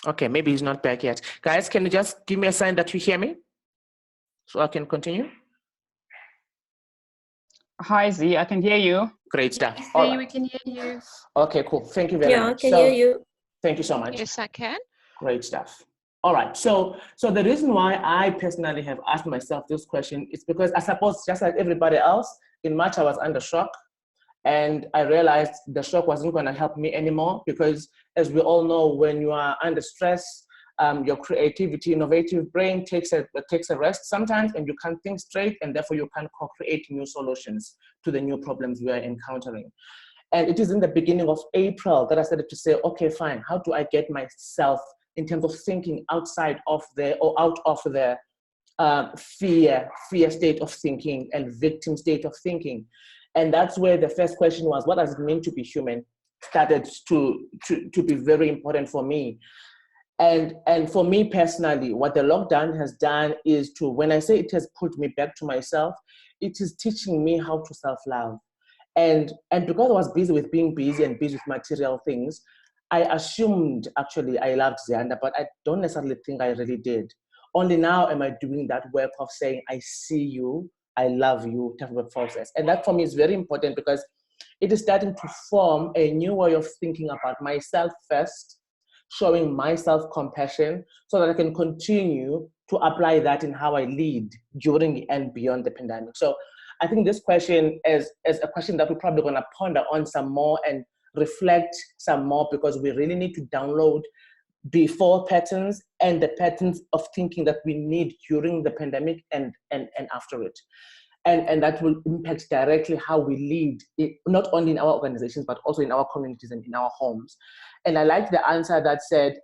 Okay, maybe he's not back yet. Guys, can you just give me a sign that you hear me so I can continue? Hi, Z, I can hear you. Great stuff. Yes, All right. we can hear you. Okay, cool. Thank you very much. Yeah, I can hear you. Thank you so much. Yes, I can. Great stuff. All right. So the reason why I personally have asked myself this question is because I suppose just like everybody else, in March I was under shock. And I realized the shock wasn't going to help me anymore because, as we all know, when you are under stress, your creativity, innovative brain takes a rest sometimes, and you can't think straight, and therefore you can't co-create new solutions to the new problems we are encountering. And it is in the beginning of April that I started to say, okay, fine, how do I get myself in terms of thinking outside of out of the fear state of thinking and victim state of thinking? And that's where the first question was, what does it mean to be human? Started to be very important for me. And for me personally, what the lockdown has done is to, when I say it has put me back to myself, it is teaching me how to self-love. And because I was busy with being busy and busy with material things, I assumed actually I loved Zianda, but I don't necessarily think I really did. Only now am I doing that work of saying, I see you, I love you type of a process. And that for me is very important because it is starting to form a new way of thinking about myself first, showing myself compassion so that I can continue to apply that in how I lead during and beyond the pandemic. So I think this question is a question that we're probably going to ponder on some more and reflect some more, because we really need to download before patterns and the patterns of thinking that we need during the pandemic and after it. And that will impact directly how we lead, not only in our organizations, but also in our communities and in our homes. And I like the answer that said,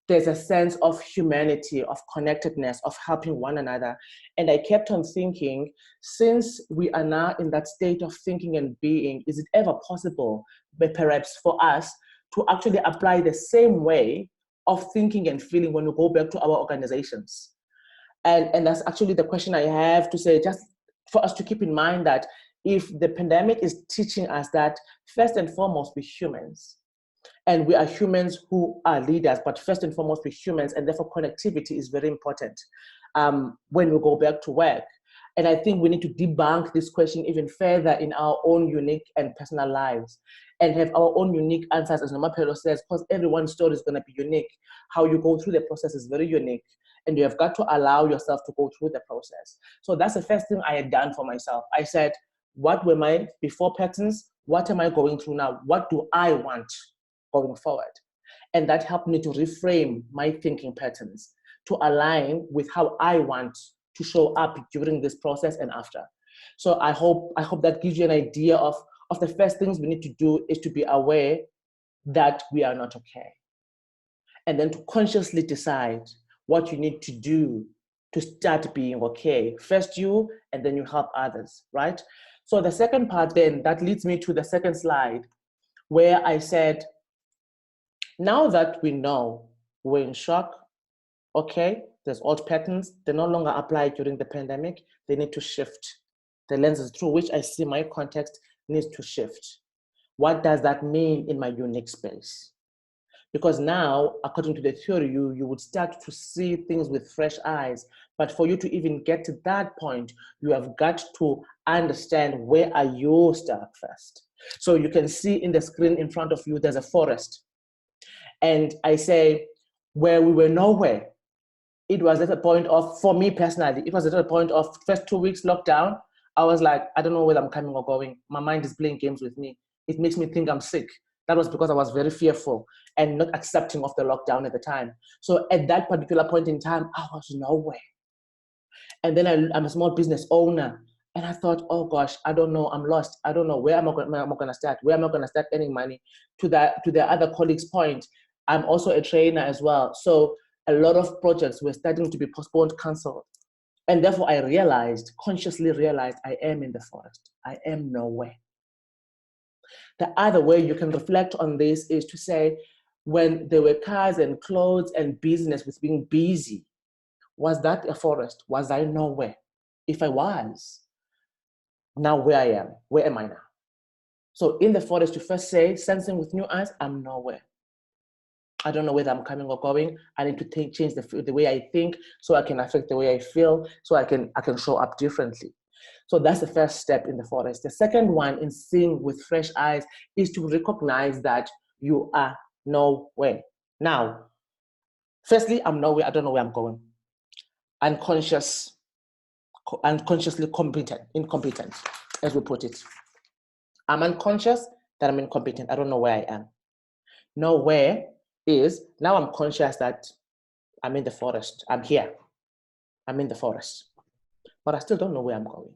there's a sense of humanity, of connectedness, of helping one another. And I kept on thinking, since we are now in that state of thinking and being, is it ever possible, but perhaps for us, to actually apply the same way of thinking and feeling when we go back to our organizations? And that's actually the question I have to say, just for us to keep in mind that if the pandemic is teaching us that first and foremost, we're humans, and we are humans who are leaders, but first and foremost, we're humans, and therefore connectivity is very important when we go back to work. And I think we need to debunk this question even further in our own unique and personal lives and have our own unique answers, as Nomapelo says, because everyone's story is going to be unique. How you go through the process is very unique, and you have got to allow yourself to go through the process. So that's the first thing I had done for myself. I said, what were my before patterns? What am I going through now? What do I want going forward? And that helped me to reframe my thinking patterns to align with how I want to show up during this process and after. So I hope that gives you an idea of the first things we need to do is to be aware that we are not okay. And then to consciously decide what you need to do to start being okay. First you, and then you help others, right? So the second part then, that leads me to the second slide, where I said, now that we know we're in shock, okay, there's old patterns, they no longer apply during the pandemic, they need to shift. The lenses through which I see my context needs to shift. What does that mean in my unique space? Because now, according to the theory, you would start to see things with fresh eyes. But for you to even get to that point, you have got to understand where are you stuck first. So you can see in the screen in front of you, there's a forest. And I say, where we were nowhere, it was at a point of, for me personally, it was at a point of first 2 weeks lockdown. I was like, I don't know whether I'm coming or going. My mind is playing games with me. It makes me think I'm sick. That was because I was very fearful and not accepting of the lockdown at the time. So at that particular point in time, I was nowhere. And then I'm a small business owner. And I thought, oh gosh, I don't know, I'm lost. I don't know, where am I going to start? Where am I going to start earning money? To the other colleague's point, I'm also a trainer as well. So a lot of projects were starting to be postponed, cancelled. And therefore I consciously realized I am in the forest. I am nowhere. The other way you can reflect on this is to say, when there were cars and clothes and business with being busy, was that a forest? Was I nowhere? If I was, now where I am, where am I now? So in the forest, you first say, sensing with new eyes, I'm nowhere. I don't know whether I'm coming or going. I need to change the way I think so I can affect the way I feel, so I can show up differently. So that's the first step in the forest. The second one in seeing with fresh eyes is to recognize that you are nowhere. Now, firstly, I'm nowhere. I don't know where I'm going. Unconsciously incompetent, as we put it. I'm unconscious that I'm incompetent. I don't know where I am. Nowhere is, now I'm conscious that I'm in the forest. I'm here. I'm in the forest. But I still don't know where I'm going.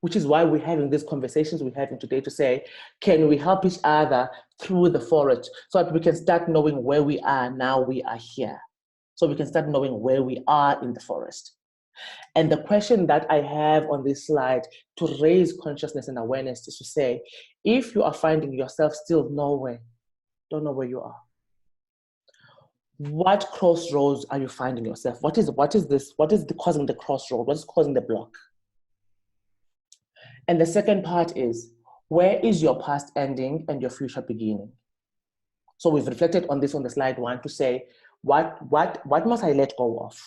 Which is why we're having these conversations we're having today to say, can we help each other through the forest so that we can start knowing where we are now we are here. So we can start knowing where we are in the forest. And the question that I have on this slide to raise consciousness and awareness is to say, if you are finding yourself still nowhere, don't know where you are, what crossroads are you finding yourself? What is causing the crossroad? What is causing the block? And the second part is, where is your past ending and your future beginning? So we've reflected on this on the slide one to say, what must I let go of?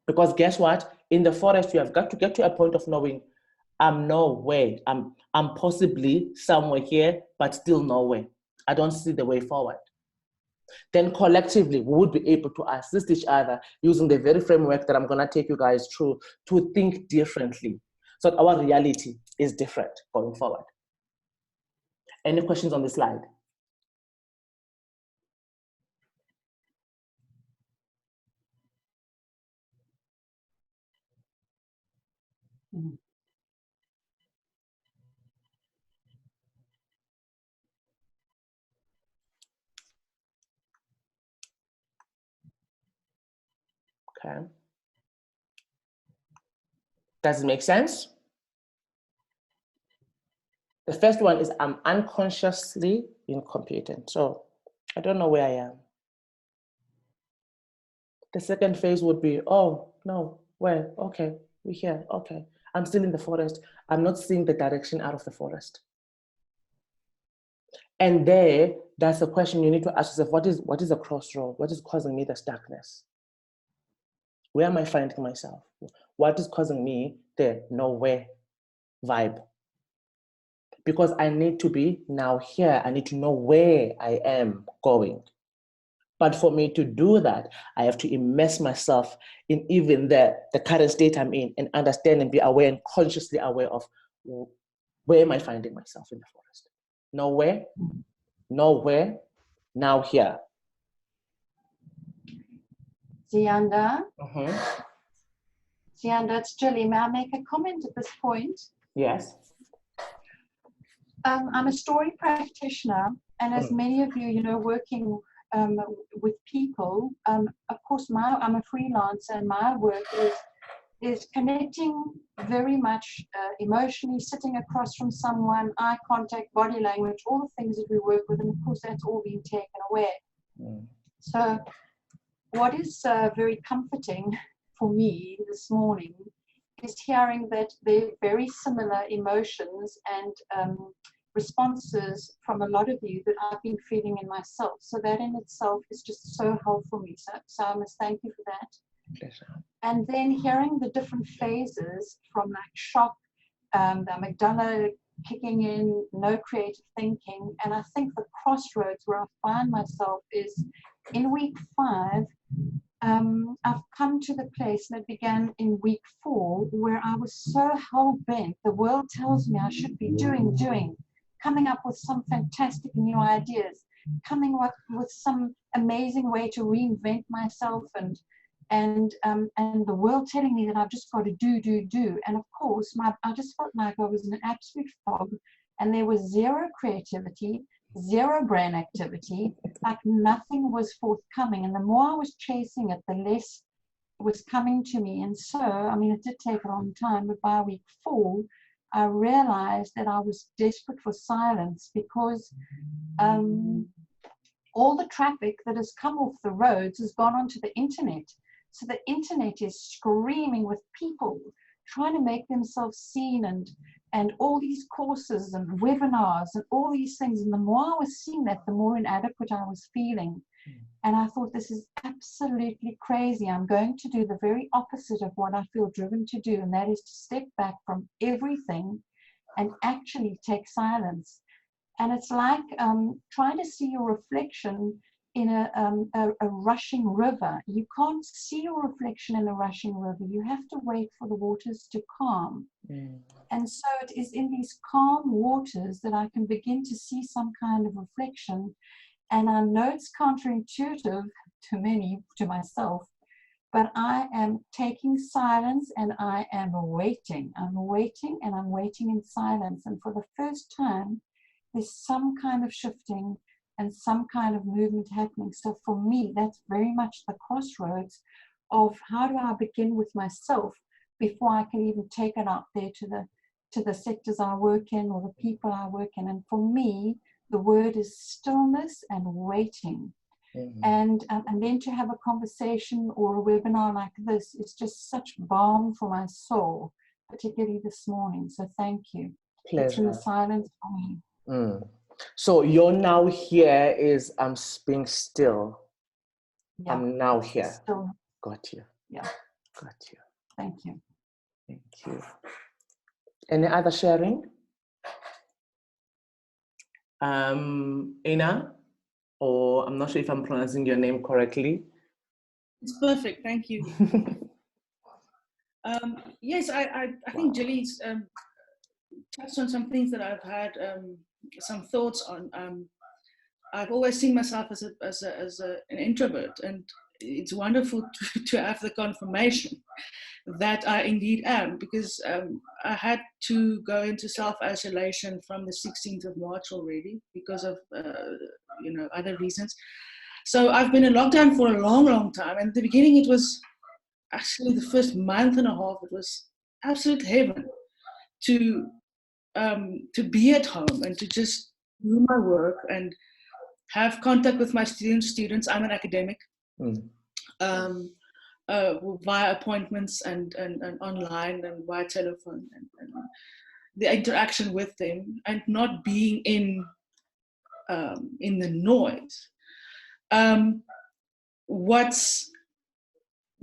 Because guess what? In the forest, you have got to get to a point of knowing, I'm nowhere. I'm possibly somewhere here, but still nowhere. I don't see the way forward. Then collectively, we would be able to assist each other using the very framework that I'm going to take you guys through to think differently. So that our reality is different going forward. Any questions on the slide? Okay. Does it make sense? The first one is I'm unconsciously incompetent. So I don't know where I am. The second phase would be, oh, no, where? Okay, we're here. Okay, I'm still in the forest. I'm not seeing the direction out of the forest. And that's a question you need to ask yourself, what is a crossroad? What is causing me the stuckness? Where am I finding myself? What is causing me the nowhere vibe? Because I need to be now here. I need to know where I am going. But for me to do that, I have to immerse myself in even the current state I'm in and understand and be aware and consciously aware of where am I finding myself in the forest. Nowhere, now here. Zianda, Zianda, it's Julie. May I make a comment at this point? Yes. I'm a story practitioner, and as many of you know, working with people, of course, I'm a freelancer, and my work is connecting very much emotionally, sitting across from someone, eye contact, body language, all the things that we work with, and of course, that's all being taken away. So what is very comforting for me this morning is hearing that there are very similar emotions and responses from a lot of you that I've been feeling in myself. So that in itself is just so helpful for me. So I must thank you for that. Pleasure. And then hearing the different phases from like shock, the amygdala kicking in, no creative thinking. And I think the crossroads where I find myself is in week 5, I've come to the place, and it began in week 4, where I was so hell-bent. The world tells me I should be doing, coming up with some fantastic new ideas, coming up with some amazing way to reinvent myself, and the world telling me that I've just got to do. And of course, I just felt like I was in an absolute fog, and there was zero creativity, zero brain activity, like nothing was forthcoming. And the more I was chasing it, the less it was coming to me. And so, I mean, it did take a long time, but by week 4, I realized that I was desperate for silence, because all the traffic that has come off the roads has gone onto the internet. So the internet is screaming with people trying to make themselves seen and all these courses and webinars and all these things. And the more I was seeing that, the more inadequate I was feeling. And I thought, this is absolutely crazy. I'm going to do the very opposite of what I feel driven to do, and that is to step back from everything and actually take silence. And it's like trying to see your reflection in a rushing river. You can't see your reflection in a rushing river. You have to wait for the waters to calm. And so it is in these calm waters that I can begin to see some kind of reflection. And I know it's counterintuitive to many, to myself, but I am taking silence and I am waiting. I'm waiting and I'm waiting in silence. And for the first time, there's some kind of shifting and some kind of movement happening. So for me, that's very much the crossroads of how do I begin with myself before I can even take it out there to the sectors I work in or the people I work in. And for me, the word is stillness and waiting. And then to have a conversation or a webinar like this, it's just such balm for my soul, particularly this morning. So thank you. It's in the silence for me. So you're now here is I'm being still. Yeah, I'm now here. Still. Got you. Yeah. Got you. Thank you. Thank you. Any other sharing? Ina, or I'm not sure if I'm pronouncing your name correctly. It's perfect, thank you. Yes, I think Jilly's touched on some things that I've had some thoughts on. I've always seen myself as an introvert, and it's wonderful to have the confirmation that I indeed am, because I had to go into self-isolation from the 16th of March already because of other reasons. So I've been in lockdown for a long, long time. And at the beginning, it was actually the first month and a half, it was absolute heaven to be at home and to just do my work and have contact with my students. I'm an academic. Via appointments and online and via telephone and the interaction with them, and not being in the noise. What's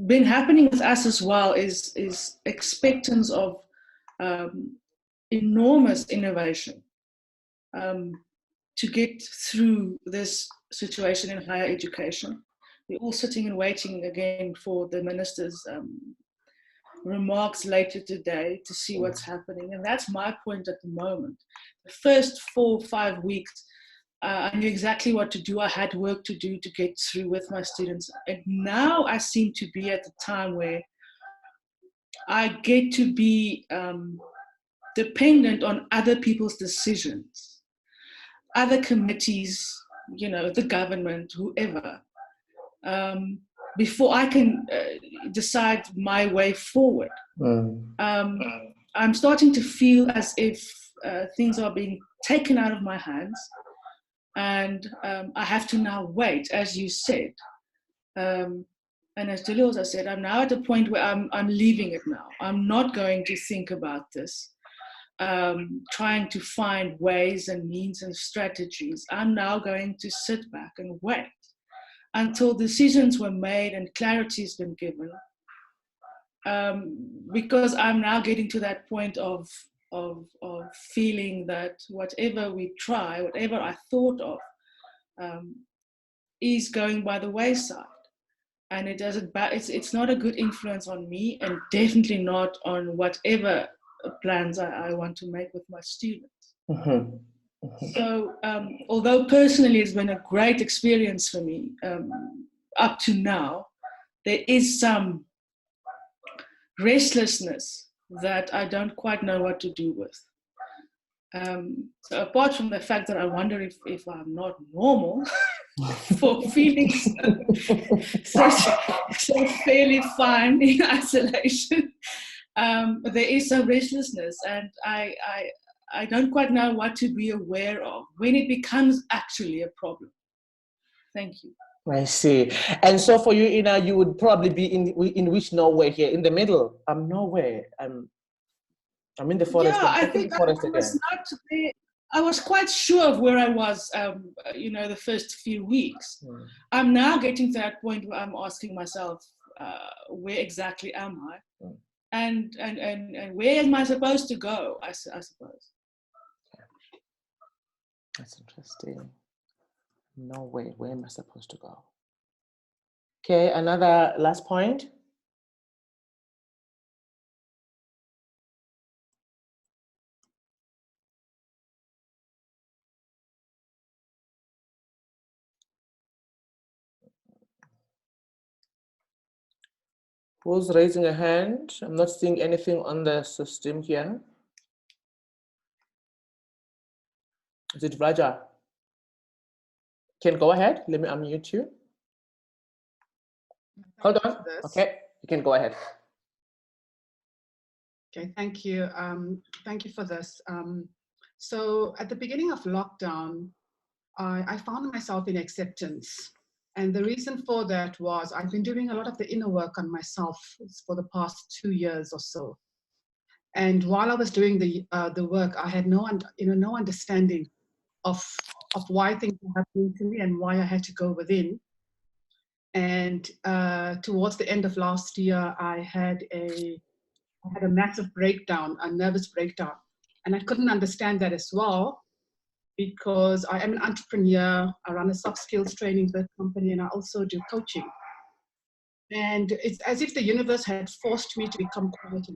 been happening with us as well is expectance of enormous innovation to get through this situation in higher education. We're all sitting and waiting again for the minister's remarks later today to see what's happening. And that's my point at the moment. The first 4 or 5 weeks, I knew exactly what to do. I had work to do to get through with my students. And now I seem to be at the time where I get to be dependent on other people's decisions, other committees, the government, whoever. Before I can decide my way forward. I'm starting to feel as if things are being taken out of my hands, and I have to now wait, as you said. And as Julie also said, I'm now at a point where I'm leaving it now. I'm not going to think about this, trying to find ways and means and strategies. I'm now going to sit back and wait until decisions were made and clarity has been given, because I'm now getting to that point of feeling that whatever we try, whatever I thought of, is going by the wayside, and it's not a good influence on me, and definitely not on whatever plans I want to make with my students. So although personally it's been a great experience for me up to now, there is some restlessness that I don't quite know what to do with. So apart from the fact that I wonder if I'm not normal for feeling so fairly fine in isolation, there is some restlessness, and I don't quite know what to be aware of when it becomes actually a problem. Thank you. I see. And so for you, Ina, you would probably be in which Norway here? In the middle? I'm Norway. I'm in the forest. Yeah, I'm I back in think the forest I was again. not there. I was quite sure of where I was, the first few weeks. I'm now getting to that point where I'm asking myself, where exactly am I? And where am I supposed to go, I suppose. That's interesting. No way. Where am I supposed to go? Okay, another last point. Who's raising a hand? I'm not seeing anything on the system here. Is it Raja? Can go ahead. Let me unmute you. Hold on. Okay, you can go ahead. Okay, thank you. Thank you for this. So at the beginning of lockdown, I found myself in acceptance. And the reason for that was I've been doing a lot of the inner work on myself for the past 2 years or so. And while I was doing the work, I had no understanding of why things were happening to me and why I had to go within. And towards the end of last year, I had a massive breakdown, a nervous breakdown. And I couldn't understand that as well, because I am an entrepreneur. I run a soft skills training company, and I also do coaching. And it's as if the universe had forced me to become quiet.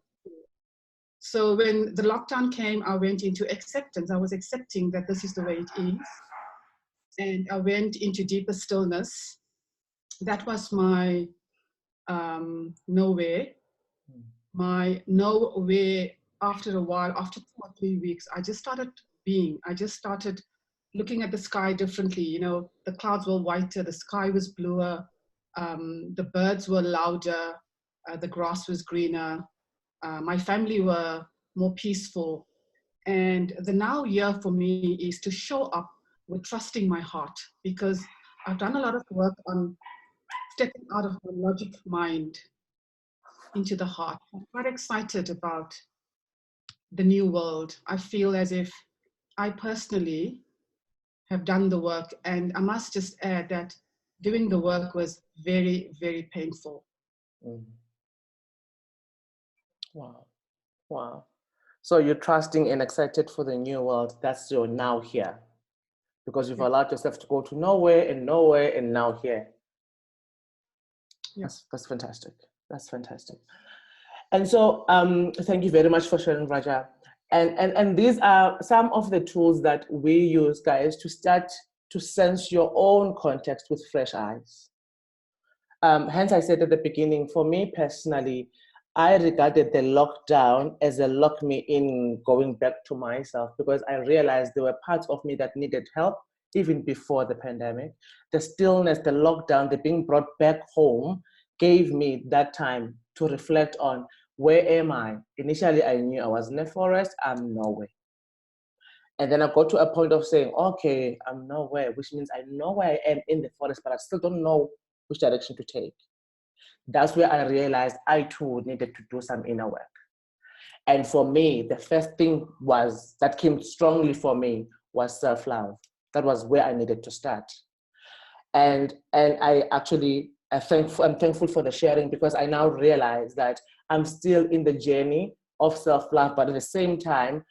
So when the lockdown came, I went into acceptance. I was accepting that this is the way it is. And I went into deeper stillness. That was my nowhere. My nowhere, after a while, after 2 or 3 weeks, I just started being. I just started looking at the sky differently. You know, the clouds were whiter, the sky was bluer, the birds were louder, the grass was greener, my family were more peaceful. And the now year for me is to show up with trusting my heart, because I've done a lot of work on stepping out of my logic mind into the heart. I'm quite excited about the new world. I feel as if I personally have done the work, and I must just add that doing the work was very, very painful. Wow. Wow. So you're trusting and excited for the new world. That's your now here, because you've allowed yourself to go to nowhere and nowhere and now here. Yes, that's fantastic. That's fantastic. And so thank you very much for sharing, Raja. And these are some of the tools that we use, guys, to start to sense your own context with fresh eyes. Hence, I said at the beginning, for me personally, I regarded the lockdown as a lock me in going back to myself, because I realized there were parts of me that needed help even before the pandemic. The stillness, the lockdown, the being brought back home gave me that time to reflect on, where am I? Initially, I knew I was in the forest, I'm nowhere. And then I got to a point of saying, okay, I'm nowhere, which means I know where I am in the forest, but I still don't know which direction to take. That's where I realized I too needed to do some inner work. And for me, the first thing that came strongly for me was self-love. That was where I needed to start. And I actually, I'm thankful for the sharing, because I now realize that I'm still in the journey of self-love, but at the same time,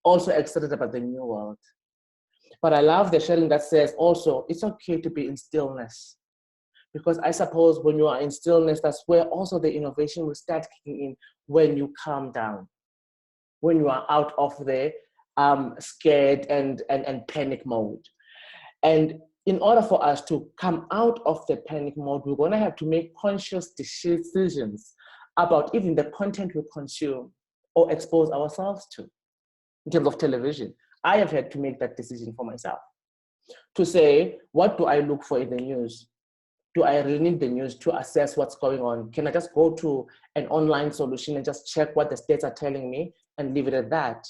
also excited about the new world. But I love the sharing that says also, it's okay to be in stillness. Because I suppose when you are in stillness, that's where also the innovation will start kicking in, when you calm down, when you are out of the scared and panic mode. And in order for us to come out of the panic mode, we're going to have to make conscious decisions about even the content we consume or expose ourselves to. In terms of television, I have had to make that decision for myself, to say, what do I look for in the news? Do I really need the news to assess what's going on? Can I just go to an online solution and just check what the states are telling me and leave it at that?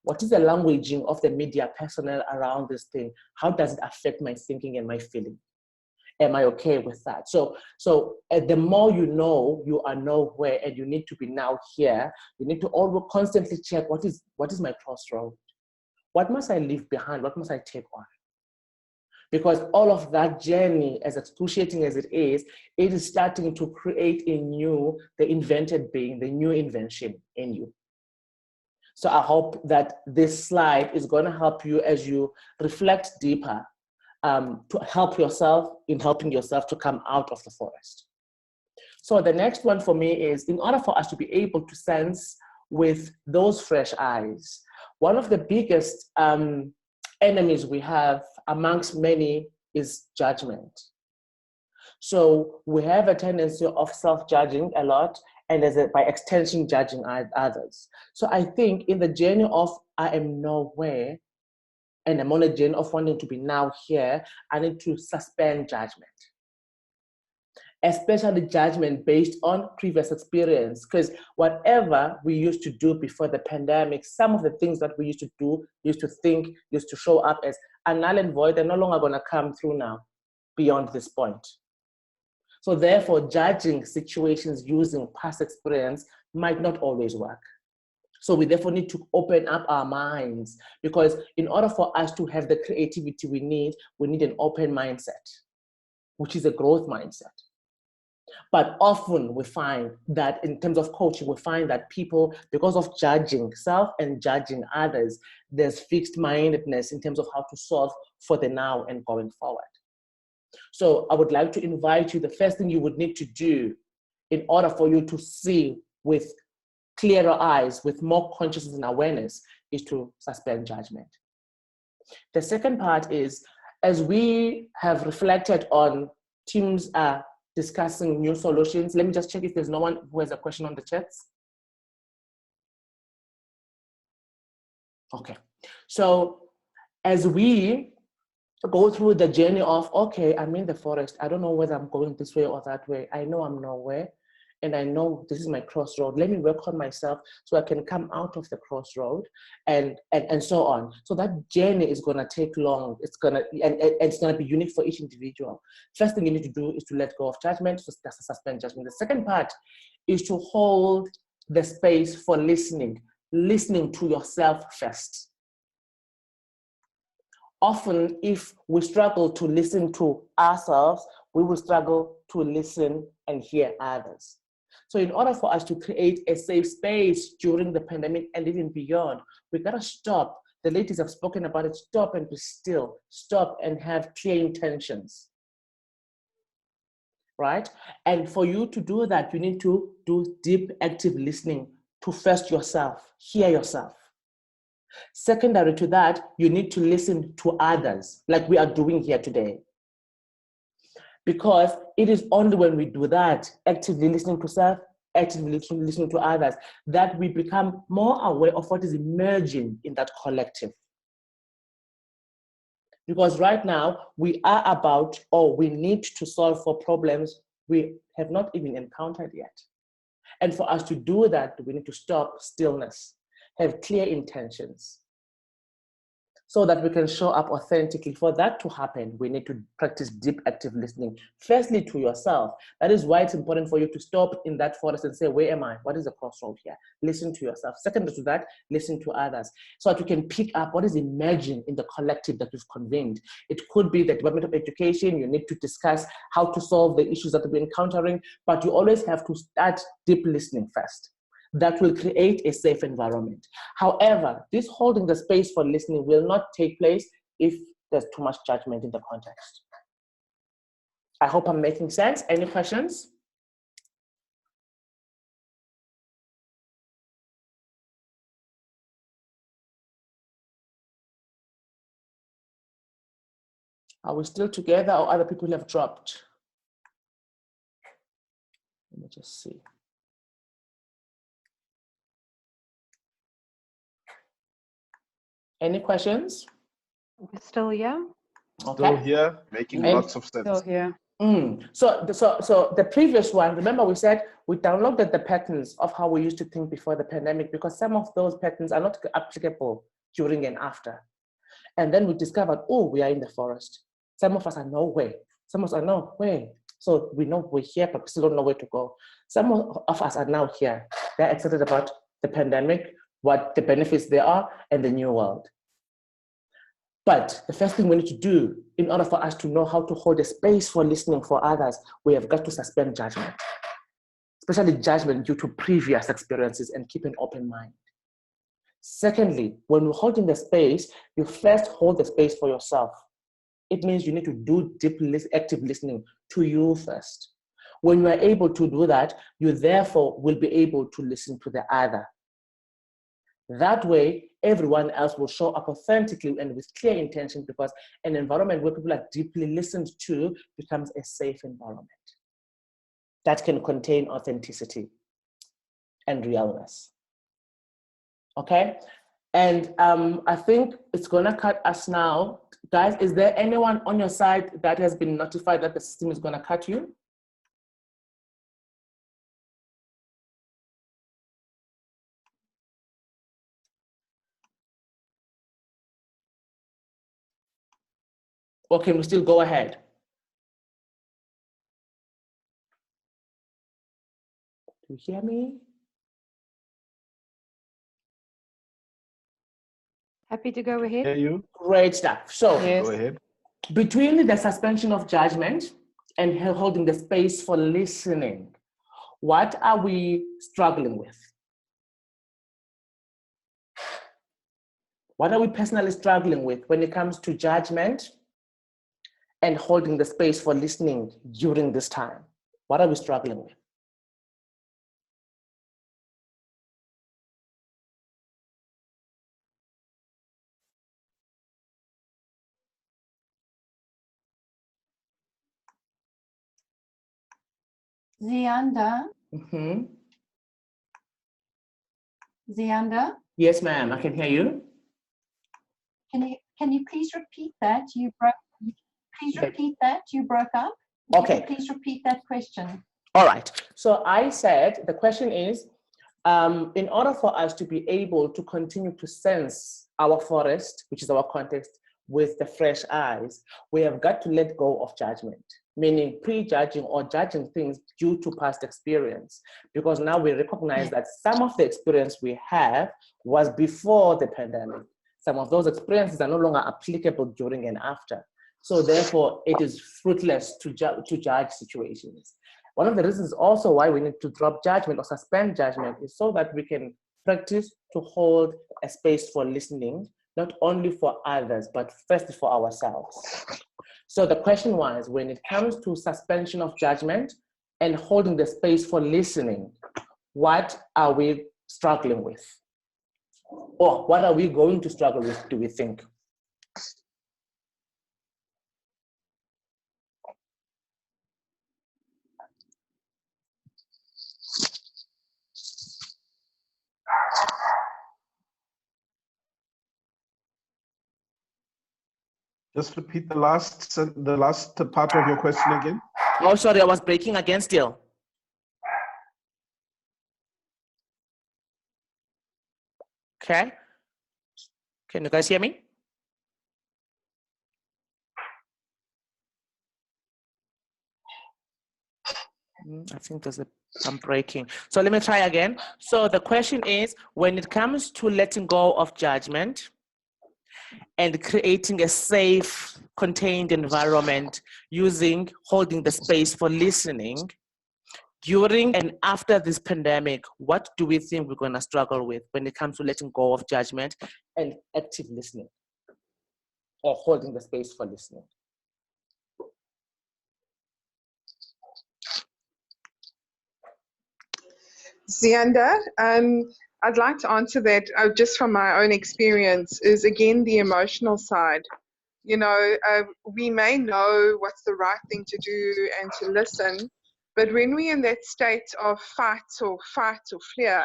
What is the languaging of the media personnel around this thing? How does it affect my thinking and my feeling? Am I okay with that? So the more you know, you are nowhere, and you need to be now here. You need to always constantly check what is my crossroad. What must I leave behind? What must I take on? Because all of that journey, as excruciating as it is starting to create in you the invented being, the new invention in you. So I hope that this slide is going to help you as you reflect deeper, to help yourself in helping yourself to come out of the forest. So the next one for me is, in order for us to be able to sense with those fresh eyes, one of the biggest enemies we have amongst many is judgment. So we have a tendency of self-judging a lot, and by extension judging others. So I think in the journey of I am nowhere, and I'm on a journey of wanting to be now here, I need to suspend judgment. Especially judgment based on previous experience, because whatever we used to do before the pandemic, some of the things that we used to do, used to think, used to show up as are null and void, they're no longer going to come through now beyond this point. So therefore, judging situations using past experience might not always work. So we therefore need to open up our minds, because in order for us to have the creativity we need an open mindset, which is a growth mindset. But often we find that in terms of coaching, we find that people, because of judging self and judging others, there's fixed mindedness in terms of how to solve for the now and going forward. So I would like to invite you, the first thing you would need to do in order for you to see with clearer eyes, with more consciousness and awareness, is to suspend judgment. The second part is, as we have reflected on teams discussing new solutions, let me just check if there's no one who has a question on the chats. Okay, so as we go through the journey of, okay, I'm in the forest, I don't know whether I'm going this way or that way, I know I'm nowhere, and I know this is my crossroad. Let me work on myself so I can come out of the crossroad, and so on. So that journey is gonna take long. It's gonna be unique for each individual. First thing you need to do is to let go of judgment, so that's a suspend judgment. The second part is to hold the space for listening to yourself first. Often, if we struggle to listen to ourselves, we will struggle to listen and hear others. So in order for us to create a safe space during the pandemic and even beyond, we gotta stop. The ladies have spoken about it. Stop and be still. Stop and have clear intentions, right? And for you to do that, you need to do deep, active listening to first yourself, hear yourself. Secondary to that, you need to listen to others, like we are doing here today. Because it is only when we do that, actively listening to self, actively listening to others, that we become more aware of what is emerging in that collective. Because right now, we are about, or we need to solve for problems we have not even encountered yet. And for us to do that, we need to stop stillness, have clear intentions, so that we can show up authentically. For that to happen, we need to practice deep, active listening. Firstly, to yourself. That is why it's important for you to stop in that forest and say, where am I? What is the crossroad here? Listen to yourself. Second to that, listen to others, so that you can pick up what is emerging in the collective that we've convened. It could be the Department of Education. You need to discuss how to solve the issues that we're encountering, but you always have to start deep listening first. That will create a safe environment. However, this holding the space for listening will not take place if there's too much judgment in the context. I hope I'm making sense. Any questions? Are we still together, or other people have dropped? Let me just see. Any questions? We're still here. Okay. Still here, making lots of sense. Still here. So the previous one, remember we said we downloaded the patterns of how we used to think before the pandemic, because some of those patterns are not applicable during and after. And then we discovered, oh, we are in the forest. Some of us are nowhere. Some of us are, no, wait. So we know we're here, but we still don't know where to go. Some of us are now here. They're excited about the pandemic, what the benefits there are, and the new world. But the first thing we need to do in order for us to know how to hold a space for listening for others, we have got to suspend judgment, especially judgment due to previous experiences, and keep an open mind. Secondly, when we're holding the space, you first hold the space for yourself. It means you need to do deep, active listening to you first. When you are able to do that, you therefore will be able to listen to the other. That way, everyone else will show up authentically and with clear intention, because an environment where people are deeply listened to becomes a safe environment that can contain authenticity and realness. Okay? And I think it's gonna cut us now. Guys, is there anyone on your side that has been notified that the system is gonna cut you? Or can we still go ahead? Do you hear me? Happy to go ahead? Hear you? Great stuff. So Yes. Go ahead. between the suspension of judgment and holding the space for listening, what are we struggling with? What are we personally struggling with when it comes to judgment and holding the space for listening during this time? What are we struggling with? Zianda, Mm-hmm. Zianda, Yes, ma'am, I can hear you. can you please repeat that? Please Okay. repeat that. You broke up. Can Okay. you please repeat that question? All right. So I said the question is, in order for us to be able to continue to sense our forest, which is our context, with the fresh eyes, we have got to let go of judgment, meaning prejudging or judging things due to past experience. Because now we recognize that some of the experience we have was before the pandemic. Some of those experiences are no longer applicable during and after. So therefore, it is fruitless to judge situations. One of the reasons also why we need to drop judgment or suspend judgment is so that we can practice to hold a space for listening, not only for others, but first for ourselves. So the question was, when it comes to suspension of judgment and holding the space for listening, what are we struggling with? Or what are we going to struggle with, do we think? Just repeat the last part of your question again. Oh, sorry, I was breaking again still. Okay. Can you guys hear me? I think I'm breaking. So let me try again. So the question is, when it comes to letting go of judgment and creating a safe, contained environment using holding the space for listening, during and after this pandemic, what do we think we're going to struggle with when it comes to letting go of judgment and active listening or holding the space for listening? Zianda, I'd like to answer that just from my own experience, is again the emotional side. You know, we may know what's the right thing to do and to listen, but when we're in that state of fight or fear,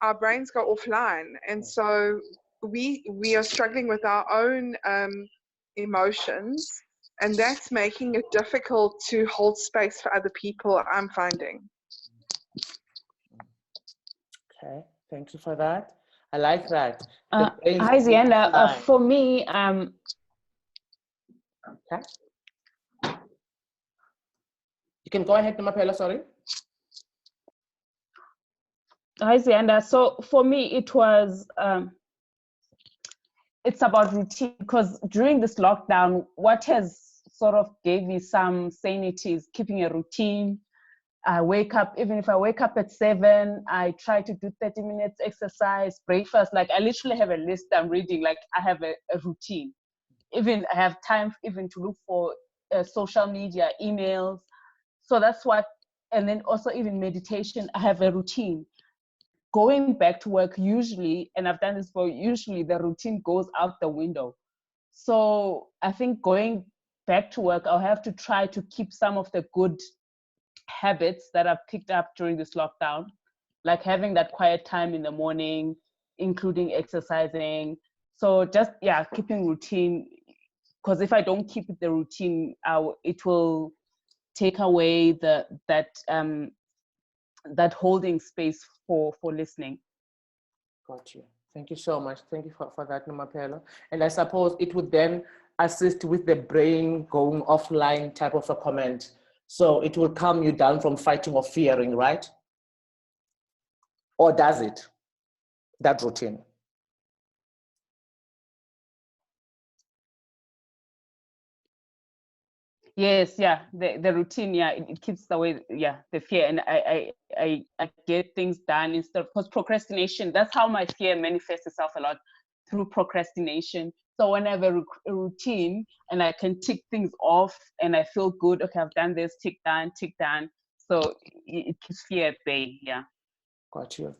our brains go offline. And so we are struggling with our own emotions, and that's making it difficult to hold space for other people, I'm finding. Okay, thank you for that. I like that. Hi, Zianda. For me, okay. You can go ahead, Nomapelo, sorry. Hi, Zianda. So for me, it was, it's about routine, because during this lockdown, what has sort of gave me some sanity is keeping a routine. I wake up, even if I wake up at 7, I try to do 30 minutes exercise, breakfast. Like I literally have a list I'm reading, like I have a routine. Even I have time even to look for social media, emails. So that's what, and then also even meditation, I have a routine. Going back to work usually, and I've done this for usually the routine goes out the window. So I think going back to work, I'll have to try to keep some of the good habits that I've picked up during this lockdown, like having that quiet time in the morning, including exercising. So just, yeah, keeping routine, because if I don't keep the routine, it will take away that holding space for listening. Got you. Thank you so much. Thank you for that, Nomapelo. And I suppose it would then assist with the brain going offline type of a comment. So it will calm you down from fighting or fearing, right? Or does it, that routine? Yes, yeah, the routine, yeah, it keeps away, yeah, the fear, and I get things done instead of, because procrastination, that's how my fear manifests itself a lot, through procrastination. So when I have a routine and I can tick things off and I feel good, okay, I've done this, tick done. So it keeps fear at bay, yeah. Got you.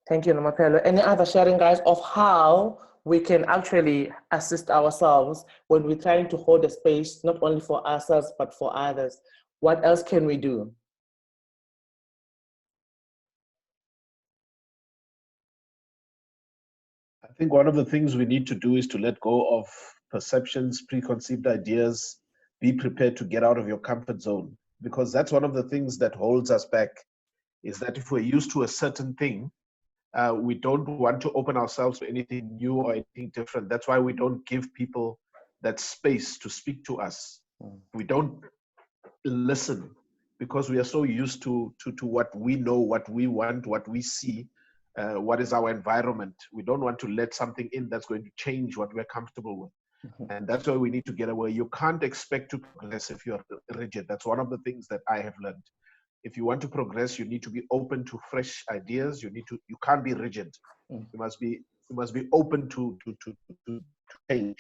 Thank you, Nomapelo. Any other sharing, guys, of how we can actually assist ourselves when we're trying to hold a space, not only for ourselves, but for others? What else can we do? I think one of the things we need to do is to let go of perceptions, preconceived ideas, be prepared to get out of your comfort zone, because that's one of the things that holds us back, is that if we're used to a certain thing, we don't want to open ourselves to anything new or anything different. That's why we don't give people that space to speak to us. We don't listen because we are so used to what we know, what we want, what we see, what is our environment. We don't want to let something in that's going to change what we're comfortable with. And that's why we need to get away. You can't expect to progress if you're rigid. That's one of the things that I have learned. If you want to progress, you need to be open to fresh ideas. You can't be rigid. You must be open to change.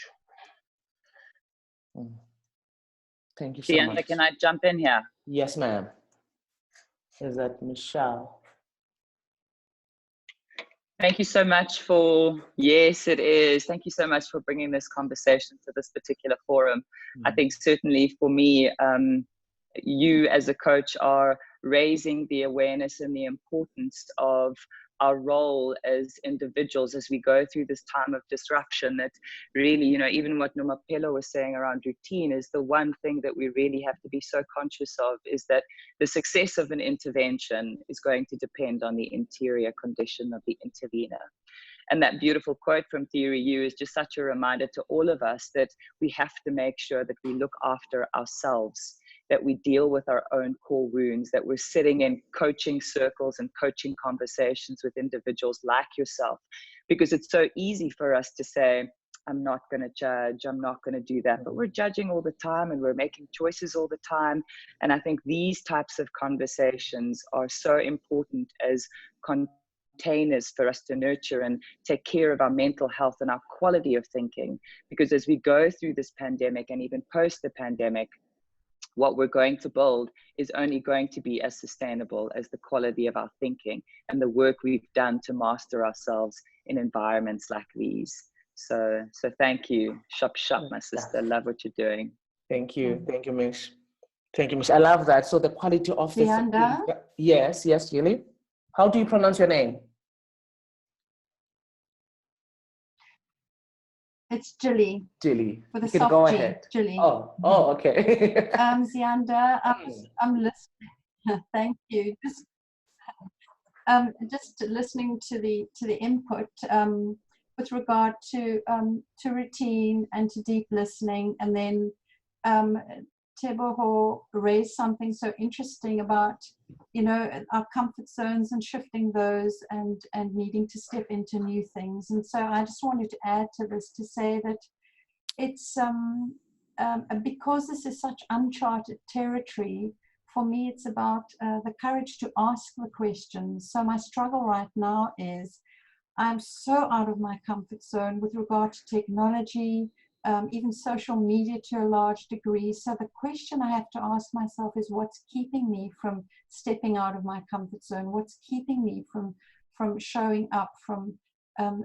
Thank you so much. Can I jump in here? Yes, ma'am. Is that Michelle? Thank you so much for, yes, it is. Thank you so much for bringing this conversation to this particular forum. I think certainly for me, you as a coach are raising the awareness and the importance of our role as individuals as we go through this time of disruption. That really, even what Nomapelo was saying around routine is the one thing that we really have to be so conscious of, is that the success of an intervention is going to depend on the interior condition of the intervener. And that beautiful quote from Theory U is just such a reminder to all of us that we have to make sure that we look after ourselves, that we deal with our own core wounds, that we're sitting in coaching circles and coaching conversations with individuals like yourself, because it's so easy for us to say, I'm not going to judge, I'm not going to do that, but we're judging all the time and we're making choices all the time. And I think these types of conversations are so important as containers for us to nurture and take care of our mental health and our quality of thinking, because as we go through this pandemic and even post the pandemic, what we're going to build is only going to be as sustainable as the quality of our thinking and the work we've done to master ourselves in environments like these. So thank you. Shop, my sister. Love what you're doing. Thank you. Thank you, Mish. Thank you, Mish. I love that. So the quality of the Zianda? Yes, Julie. How do you pronounce your name? It's Julie. Julie. With a You can soft go G, ahead. Julie. Oh, okay. Zianda, I'm listening. Thank you. Just listening to the input with regard to routine and to deep listening, and then Teboho raised something so interesting about, you know, our comfort zones and shifting those and needing to step into new things. And so I just wanted to add to this to say that it's because this is such uncharted territory, for me it's about the courage to ask the questions. So my struggle right now is I'm so out of my comfort zone with regard to technology, even social media to a large degree. So the question I have to ask myself is, what's keeping me from stepping out of my comfort zone? What's keeping me from showing up?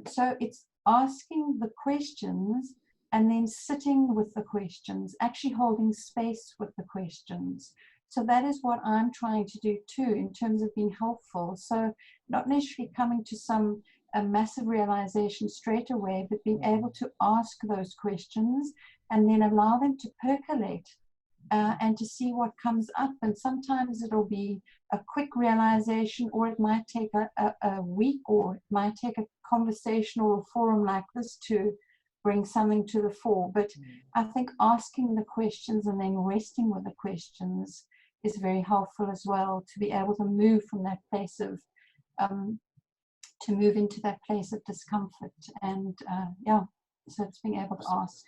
So it's asking the questions and then sitting with the questions, actually holding space with the questions. So that is what I'm trying to do too, in terms of being helpful. So not necessarily coming to a massive realization straight away, but being able to ask those questions and then allow them to percolate and to see what comes up. And sometimes it'll be a quick realization, or it might take a week, or it might take a conversation or a forum like this to bring something to the fore. But I think asking the questions and then resting with the questions is very helpful as well, to be able to move from that place of to move into that place of discomfort. And yeah, so it's being able to ask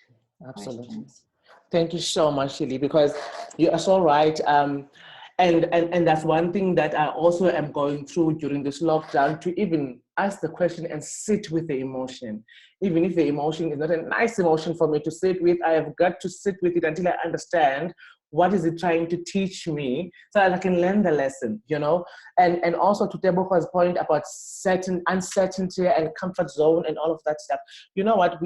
questions. Thank you so much, Shirley, because you are so right. And that's one thing that I also am going through during this lockdown, to even ask the question and sit with the emotion. Even if the emotion is not a nice emotion for me to sit with, I have got to sit with it until I understand what is it trying to teach me, so that I can learn the lesson, you know? And also to Teboho's point about certain uncertainty and comfort zone and all of that stuff. You know what,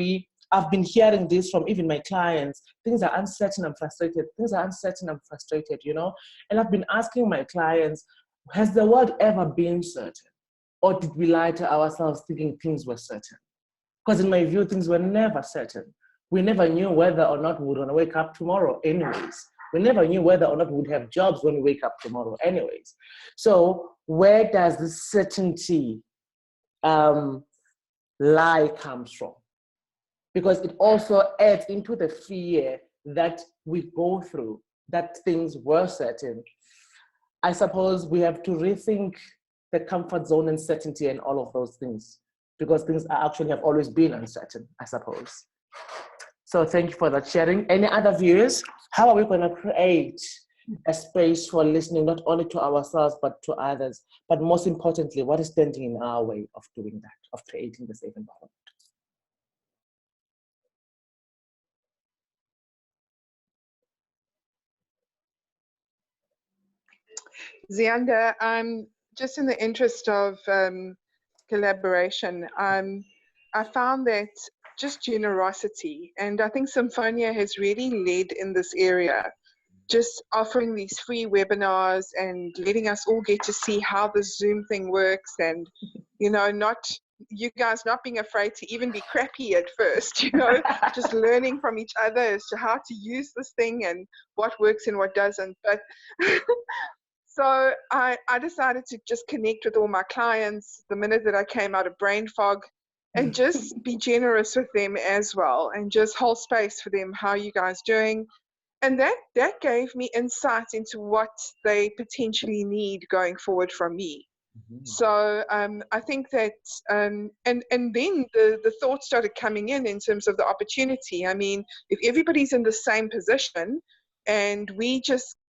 I've been hearing this from even my clients. Things are uncertain, I'm frustrated. Things are uncertain, I'm frustrated, you know? And I've been asking my clients, has the world ever been certain? Or did we lie to ourselves thinking things were certain? Because in my view, things were never certain. We never knew whether or not we would want to wake up tomorrow anyways. We never knew whether or not we would have jobs when we wake up tomorrow anyways. So where does the certainty lie comes from? Because it also adds into the fear that we go through, that things were certain. I suppose we have to rethink the comfort zone and certainty and all of those things, because things actually have always been uncertain, I suppose. So thank you for that sharing. Any other views? How are we going to create a space for listening, not only to ourselves, but to others? But most importantly, what is standing in our way of doing that, of creating the safe environment? Zianda, just in the interest of collaboration, I found that just generosity, and I think Symphonia has really led in this area, just offering these free webinars and letting us all get to see how the Zoom thing works, and, you know, you guys not being afraid to even be crappy at first, you know, just learning from each other as to how to use this thing and what works and what doesn't. But so I decided to just connect with all my clients the minute that I came out of brain fog, and just be generous with them as well, and just hold space for them. How are you guys doing? And that gave me insight into what they potentially need going forward from me. So I think that, and then the thoughts started coming in terms of the opportunity. I mean, if everybody's in the same position and we just